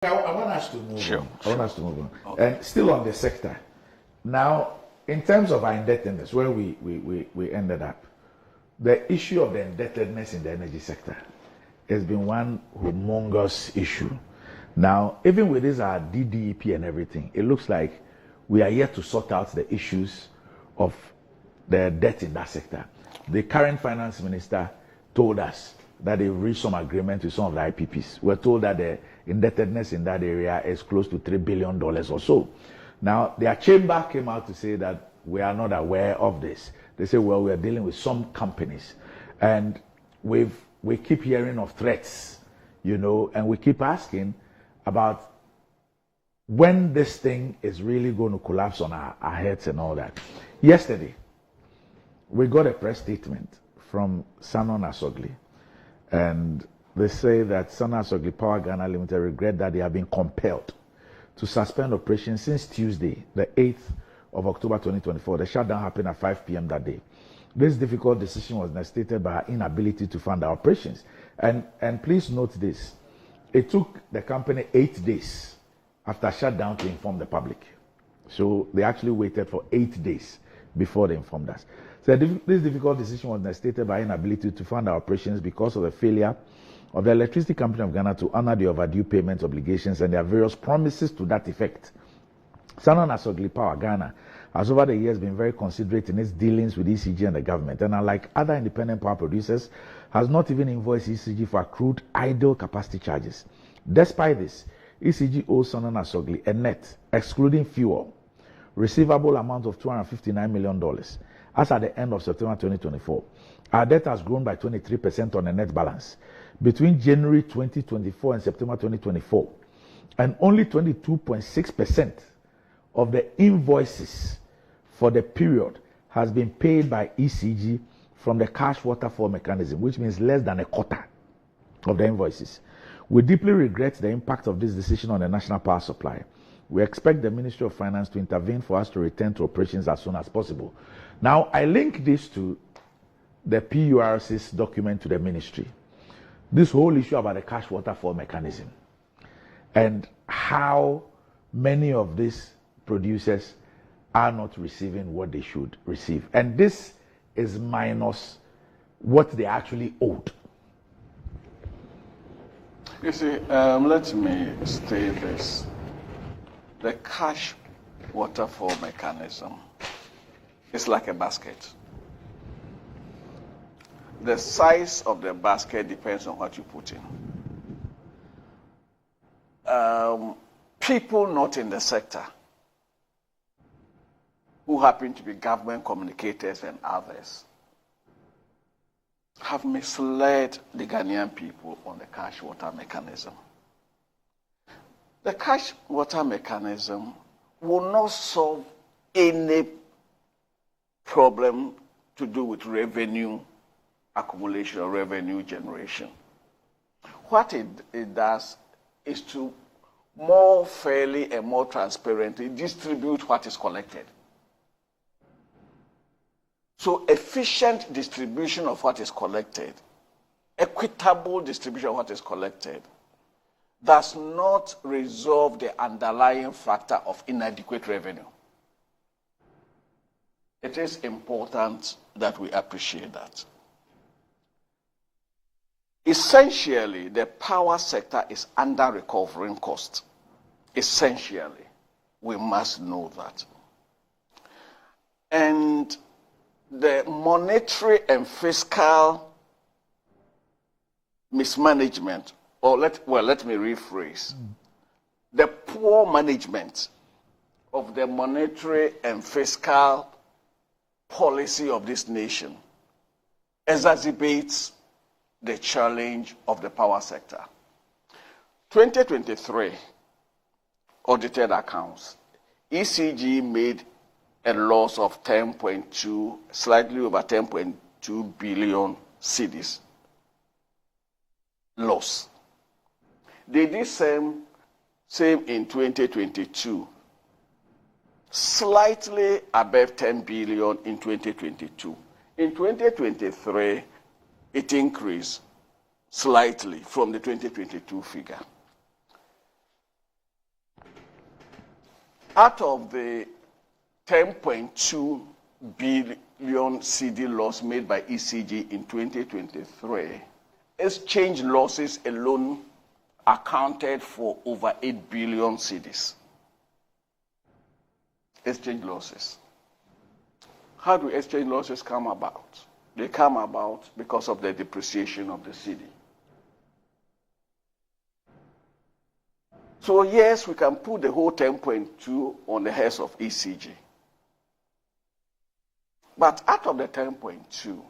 I want us to move on. I want us to move on. Okay. And still on the sector. Now, in terms of our indebtedness, where we ended up, the issue of the indebtedness in the energy sector has been one humongous issue. Now, even with this, our DDEP and everything, it looks like we are yet to sort out the issues of the debt in that sector. The current finance minister told us that they've reached some agreement with some of the IPPs. We're told that the indebtedness in that area is close to $3 billion or so. Now, their chamber came out to say that we are not aware of this. They say, well, we are dealing with some companies. And we keep hearing of threats, and we keep asking about when this thing is really going to collapse on our heads and all that. Yesterday, we got a press statement from Sanon Asogli. And they say that Sanon Asogli Power Ghana Limited regret that they have been compelled to suspend operations since Tuesday, the 8th of October 2024. The shutdown happened at 5 p.m. that day. This difficult decision was necessitated by our inability to fund our operations. And please note this. It took the company 8 days after shutdown to inform the public. So they actually waited for 8 days before they informed us. So this difficult decision was necessitated by inability to fund our operations because of the failure of the Electricity Company of Ghana to honor the overdue payment obligations and their various promises to that effect. Sanon Asogli Power Ghana has over the years been very considerate in its dealings with ECG and the government, and unlike other independent power producers, has not even invoiced ECG for accrued idle capacity charges. Despite this, ECG owes Sanon Asogli a net, excluding fuel, receivable amount of $259 million. As at the end of September 2024, our debt has grown by 23% on a net balance. Between January 2024 and September 2024, and only 22.6% of the invoices for the period has been paid by ECG from the cash waterfall mechanism, which means less than a quarter of the invoices. We deeply regret the impact of this decision on the national power supply. We expect the Ministry of Finance to intervene for us to return to operations as soon as possible. Now, I link this to the PURC's document to the ministry. This whole issue about the cash waterfall mechanism and how many of these producers are not receiving what they should receive. And this is minus what they actually owed. You see, let me state this. The cash waterfall mechanism is like a basket. The size of the basket depends on what you put in. People not in the sector who happen to be government communicators and others have misled the Ghanaian people on the cash water mechanism. The cash water mechanism will not solve any problem to do with revenue accumulation or revenue generation. What it does is to more fairly and more transparently distribute what is collected. So efficient distribution of what is collected, equitable distribution of what is collected, does not resolve the underlying factor of inadequate revenue. It is important that we appreciate that. Essentially, the power sector is under recovering cost. Essentially, we must know that. And the monetary and fiscal mismanagement, or let me rephrase, the poor management of the monetary and fiscal policy of this nation exacerbates the challenge of the power sector. 2023 audited accounts, ECG made a loss of slightly over 10.2 billion cedis loss. They did same in 2022, slightly above 10 billion in 2022. In 2023, it increased slightly from the 2022 figure. out of the 10.2 billion CD loss made by ECG in 2023, exchange losses alone accounted for over 8 billion cedis. Exchange losses. How do exchange losses come about? They come about because of the depreciation of the cedi. So yes, we can put the whole 10.2 on the heads of ECG. But out of the 10.2,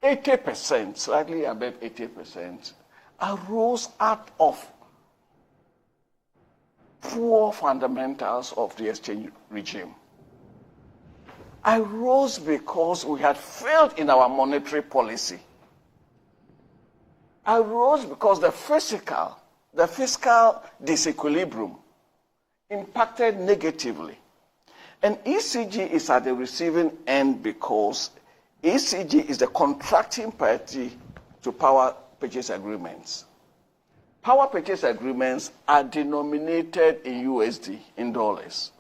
80%, slightly above 80%, arose out of poor fundamentals of the exchange regime. Arose because we had failed in our monetary policy. Arose because the fiscal disequilibrium impacted negatively. And ECG is at the receiving end because ECG is the contracting party to power purchase agreements. Power purchase agreements are denominated in USD, in dollars.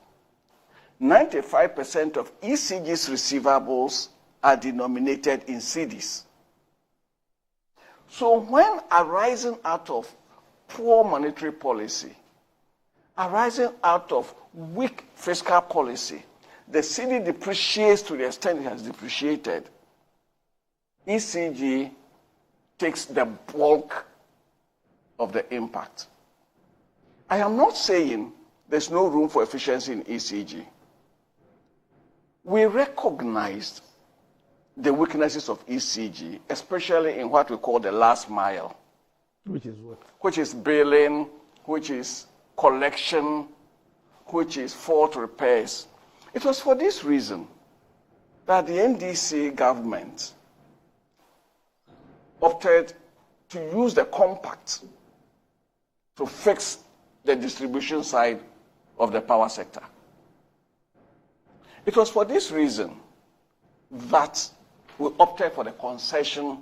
95% of ECG's receivables are denominated in cedis. So when arising out of poor monetary policy, arising out of weak fiscal policy, the cedi depreciates to the extent it has depreciated, ECG takes the bulk of the impact. I am not saying there's no room for efficiency in ECG. We recognized the weaknesses of ECG, especially in what we call the last mile. Which is what? Which is billing, which is collection, which is fault repairs. It was for this reason that the NDC government opted to use the compact to fix the distribution side of the power sector. It was for this reason that we opted for the concession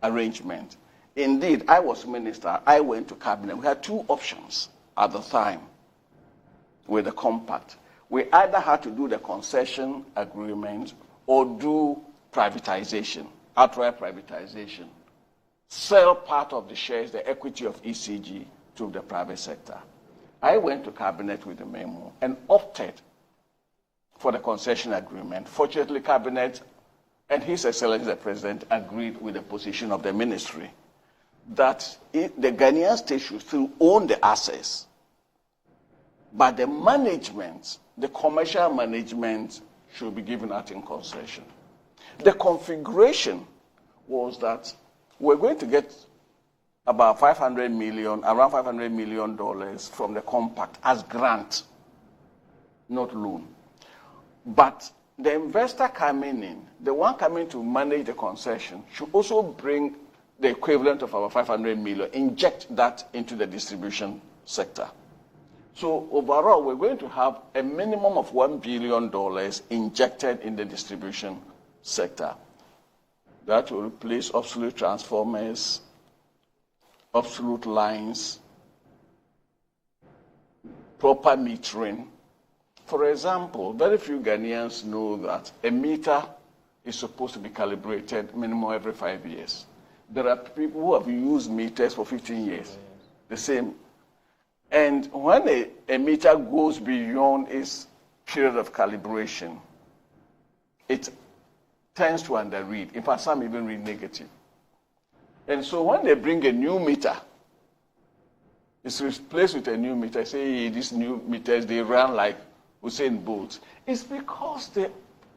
arrangement. Indeed, I was minister, I went to cabinet. We had two options at the time with the compact. We either had to do the concession agreement or do privatization, outright privatization. Sell part of the shares, the equity of ECG, to the private sector. I went to cabinet with the memo and opted for the concession agreement. Fortunately, cabinet and His Excellency the President agreed with the position of the ministry that the Ghanaian state should still own the assets, but the management, the commercial management, should be given out in concession. The configuration was that we're going to get about around $500 million from the compact as grant, not loan. But the investor coming in, the one coming to manage the concession, should also bring the equivalent of our 500 million, inject that into the distribution sector. So overall, we're going to have a minimum of $1 billion injected in the distribution sector. That will replace obsolete transformers, obsolete lines, proper metering. For example, very few Ghanaians know that a meter is supposed to be calibrated minimum every 5 years. There are people who have used meters for 15 years, the same. And when a meter goes beyond its period of calibration, it tends to underread. In fact, some even read negative. And so when they bring a new meter, it's replaced with a new meter. Say, hey, these new meters, they run like Usain Bolt. It's because the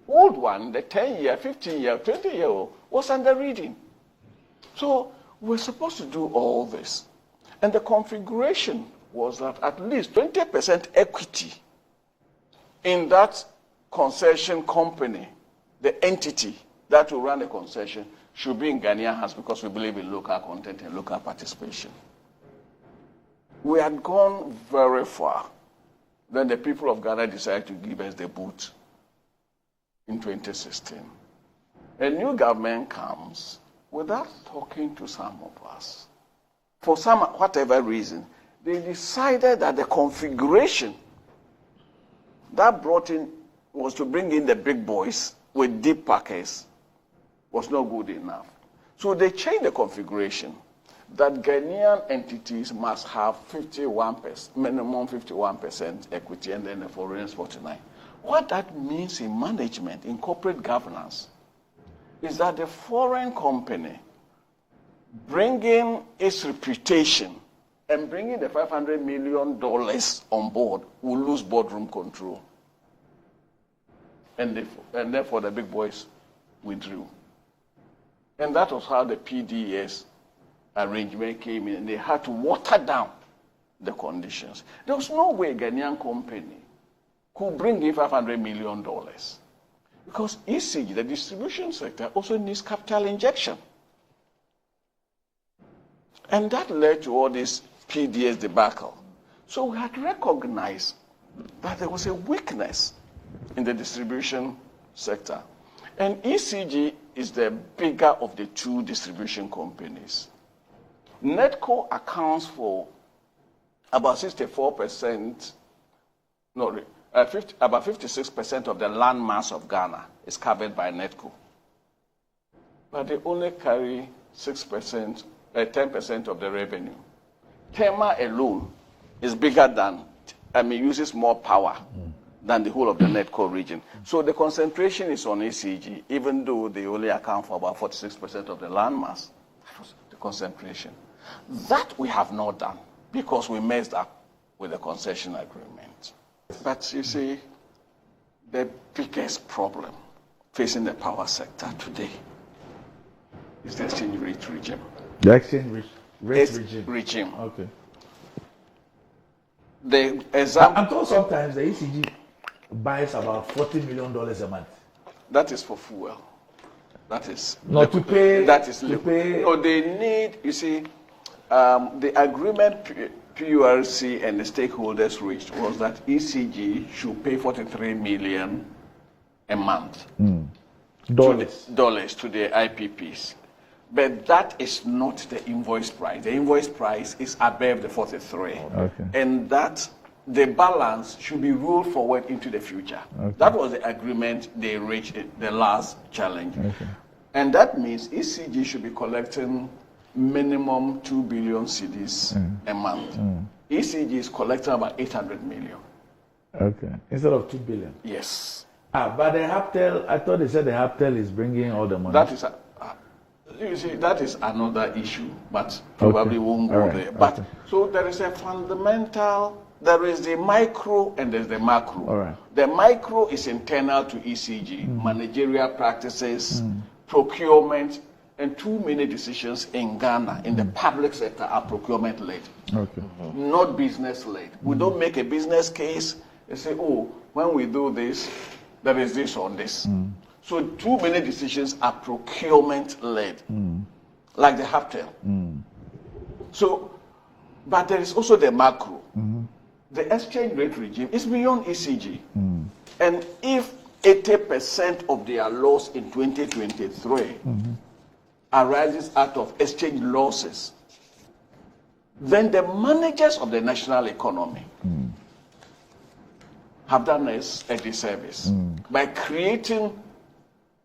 old one, the 10-year, 15-year, 20-year-old, was under reading. So we're supposed to do all this. And the configuration was that at least 20% equity in that concession company, the entity that will run the concession, should be in Ghanaian hands because we believe in local content and local participation. We had gone very far. Then the people of Ghana decided to give us the boot in 2016. A new government comes without talking to some of us. For whatever reason, they decided that the configuration that was to bring in the big boys with deep pockets, was not good enough. So they changed the configuration that Ghanaian entities must have 51%, minimum 51% equity, and then the foreigners 49%. What that means in management, in corporate governance, is that the foreign company bringing its reputation and bringing the $500 million on board will lose boardroom control. And therefore the big boys withdrew. And that was how the PDS arrangement came in, and they had to water down the conditions. There was no way a Ghanaian company could bring in $500 million because ECG, the distribution sector, also needs capital injection. And that led to all this PDS debacle. So we had recognized that there was a weakness in the distribution sector. And ECG is the bigger of the two distribution companies. Netco accounts for about 64%, about 56% of the land mass of Ghana is covered by Netco. But they only carry 10% of the revenue. Tema alone is bigger than, uses more power than the whole of the Netco region. So the concentration is on ECG, even though they only account for about 46% of the land mass. That was the concentration. That we have not done because we messed up with the concession agreement. But you see, the biggest problem facing the power sector today is the exchange rate regime. The exchange rate regime. Okay. I'm told sometimes the ECG buys about $40 million a month. That is for fuel. That is not to pay. That is to pay. No, they need. You see, the agreement PURC and the stakeholders reached was that ECG should pay $43 million a month dollars to the IPPs. But that is not the invoice price. The invoice price is above the 43. Okay. And that the balance should be rolled forward into the future. Okay. That was the agreement they reached in the last challenge. Okay. And that means ECG should be collecting minimum 2 billion cedis a month. ECG is collecting about 800 million. Okay. Instead of 2 billion? Yes. But the Haptel, I thought they said the Haptel is bringing all the money. That is you see, that is another issue, but probably won't go there. But so there is a fundamental, there is the micro and there's the macro. All right. The micro is internal to ECG, managerial practices, procurement, and too many decisions in Ghana in the public sector are procurement-led, not business-led. We don't make a business case and say, oh, when we do this, there is this on this. So too many decisions are procurement-led, like the Haptel. So, but there is also the macro. The exchange rate regime is beyond ECG. And if 80% of their loss in 2023 arises out of exchange losses, then the managers of the national economy have done us a disservice by creating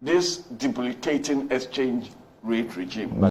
this debilitating exchange rate regime.